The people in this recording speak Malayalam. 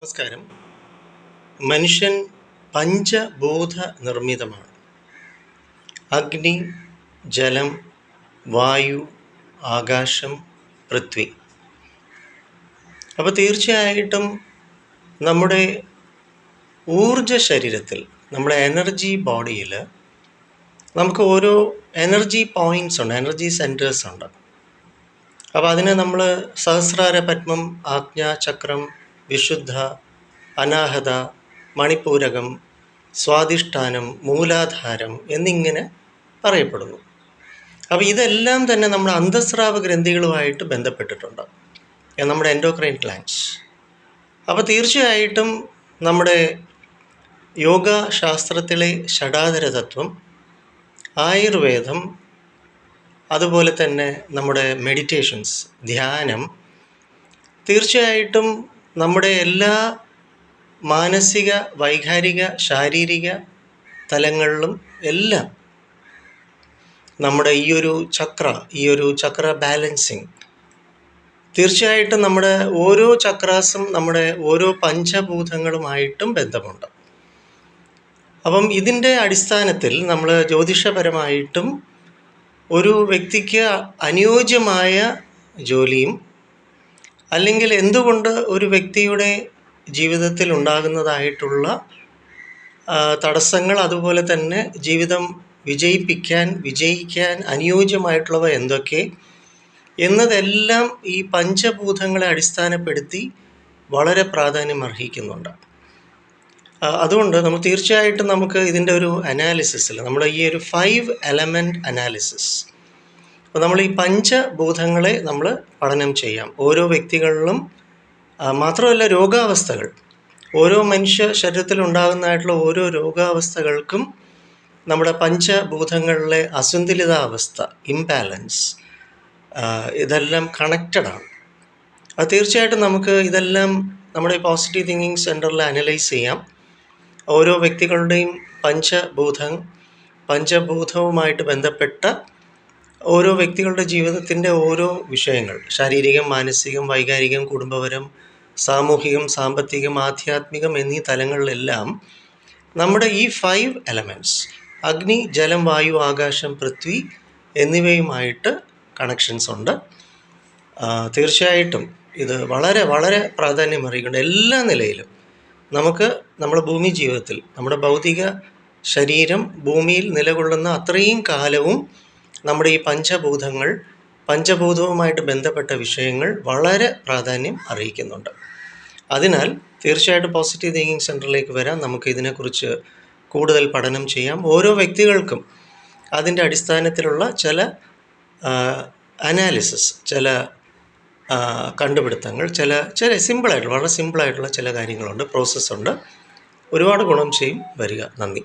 നമസ്കാരം. മനുഷ്യൻ പഞ്ചഭൂത നിർമ്മിതമാണ്. അഗ്നി, ജലം, വായു, ആകാശം, പൃഥ്വി. അപ്പോൾ തീർച്ചയായിട്ടും നമ്മുടെ ഊർജ ശരീരത്തിൽ, നമ്മുടെ എനർജി ബോഡിയിൽ നമുക്ക് ഓരോ എനർജി പോയിൻറ്റ്സ് ഉണ്ട്, എനർജി സെൻറ്റേഴ്സ് ഉണ്ട്. അപ്പോൾ അതിനെ നമ്മൾ സഹസ്രാര പത്മം, ആജ്ഞാചക്രം, വിശുദ്ധ, അനാഹത, മണിപൂരകം, സ്വാധിഷ്ഠാനം, മൂലാധാരം എന്നിങ്ങനെ പറയപ്പെടുന്നു. അപ്പോൾ ഇതെല്ലാം തന്നെ നമ്മുടെ അന്തസ്രാവ ഗ്രന്ഥികളുമായിട്ട് ബന്ധപ്പെട്ടിട്ടുണ്ട്, നമ്മുടെ എൻഡോക്രൈൻ ഗ്ലാൻഡ്സ്. അപ്പോൾ തീർച്ചയായിട്ടും നമ്മുടെ യോഗ ശാസ്ത്രത്തിലെ ഷഡാധര തത്വം, ആയുർവേദം, അതുപോലെ തന്നെ നമ്മുടെ മെഡിറ്റേഷൻസ്, ധ്യാനം, തീർച്ചയായിട്ടും നമ്മുടെ എല്ലാ മാനസിക, വൈകാരിക, ശാരീരിക തലങ്ങളിലും എല്ലാം നമ്മുടെ ഈ ഒരു ചക്ര ബാലൻസിങ്, തീർച്ചയായിട്ടും നമ്മുടെ ഓരോ ചക്രാസും നമ്മുടെ ഓരോ പഞ്ചഭൂതങ്ങളുമായിട്ടും ബന്ധമുണ്ട്. അപ്പം ഇതിൻ്റെ അടിസ്ഥാനത്തിൽ നമ്മൾ ജ്യോതിഷപരമായിട്ടും ഒരു വ്യക്തിക്ക് അനുയോജ്യമായ ജോലിയും, അല്ലെങ്കിൽ എന്തുകൊണ്ട് ഒരു വ്യക്തിയുടെ ജീവിതത്തിൽ ഉണ്ടാകുന്നതായിട്ടുള്ള തടസ്സങ്ങൾ, അതുപോലെ തന്നെ ജീവിതം വിജയിക്കാൻ അനുയോജ്യമായിട്ടുള്ളവ എന്തൊക്കെ എന്നതെല്ലാം ഈ പഞ്ചഭൂതങ്ങളെ അടിസ്ഥാനപ്പെടുത്തി വളരെ പ്രാധാന്യം അർഹിക്കുന്നുണ്ട്. അതുകൊണ്ട് നമ്മൾ തീർച്ചയായിട്ടും നമുക്ക് ഇതിൻ്റെ ഒരു അനാലിസിസിൽ, നമ്മുടെ ഈ ഒരു 5 എലമെൻറ്റ് അനാലിസിസ്, അപ്പോൾ നമ്മൾ ഈ പഞ്ചഭൂതങ്ങളെ നമ്മൾ പഠനം ചെയ്യാം. ഓരോ വ്യക്തികളിലും മാത്രമല്ല, രോഗാവസ്ഥകൾ, ഓരോ മനുഷ്യ ശരീരത്തിൽ ഉണ്ടാകുന്നതായിട്ടുള്ള ഓരോ രോഗാവസ്ഥകൾക്കും നമ്മുടെ പഞ്ചഭൂതങ്ങളിലെ അസന്തുലിതാവസ്ഥ, ഇംബാലൻസ്, ഇതെല്ലാം കണക്റ്റഡാണ്. അത് തീർച്ചയായിട്ടും നമുക്ക് ഇതെല്ലാം നമ്മുടെ പോസിറ്റീവ് തിങ്കിങ് സെൻറ്ററിൽ അനലൈസ് ചെയ്യാം. ഓരോ വ്യക്തികളുടെയും പഞ്ചഭൂതവുമായിട്ട് ബന്ധപ്പെട്ട ഓരോ വ്യക്തികളുടെ ജീവിതത്തിൻ്റെ ഓരോ വിഷയങ്ങൾ, ശാരീരികം, മാനസികം, വൈകാരികം, കുടുംബപരം, സാമൂഹികം, സാമ്പത്തികം, ആധ്യാത്മികം എന്നീ തലങ്ങളിലെല്ലാം നമ്മുടെ ഈ 5 എലമെൻറ്റ്സ്, അഗ്നി, ജലം, വായു, ആകാശം, പൃഥ്വി എന്നിവയുമായിട്ട് കണക്ഷൻസ് ഉണ്ട്. തീർച്ചയായിട്ടും ഇത് വളരെ വളരെ പ്രാധാന്യം അറിയിക്കേണ്ട എല്ലാ നിലയിലും നമുക്ക് നമ്മുടെ ഭൂമി ജീവിതത്തിൽ, നമ്മുടെ ഭൗതിക ശരീരം ഭൂമിയിൽ നിലകൊള്ളുന്ന അത്രയും കാലവും നമ്മുടെ ഈ പഞ്ചഭൂതവുമായിട്ട് ബന്ധപ്പെട്ട വിഷയങ്ങൾ വളരെ പ്രാധാന്യം അറിയിക്കുന്നുണ്ട്. അതിനാൽ തീർച്ചയായിട്ടും പോസിറ്റീവ് തിങ്കിങ് സെൻറ്ററിലേക്ക് വരാം. നമുക്ക് ഇതിനെക്കുറിച്ച് കൂടുതൽ പഠനം ചെയ്യാം. ഓരോ വ്യക്തികൾക്കും അതിൻ്റെ അടിസ്ഥാനത്തിലുള്ള ചില അനാലിസിസ്, ചില കണ്ടുപിടുത്തങ്ങൾ, ചില വളരെ സിമ്പിളായിട്ടുള്ള ചില കാര്യങ്ങളുണ്ട്, പ്രോസസ്സുണ്ട്. ഒരുപാട് ഗുണം ചെയ്യും. വരിക. നന്ദി.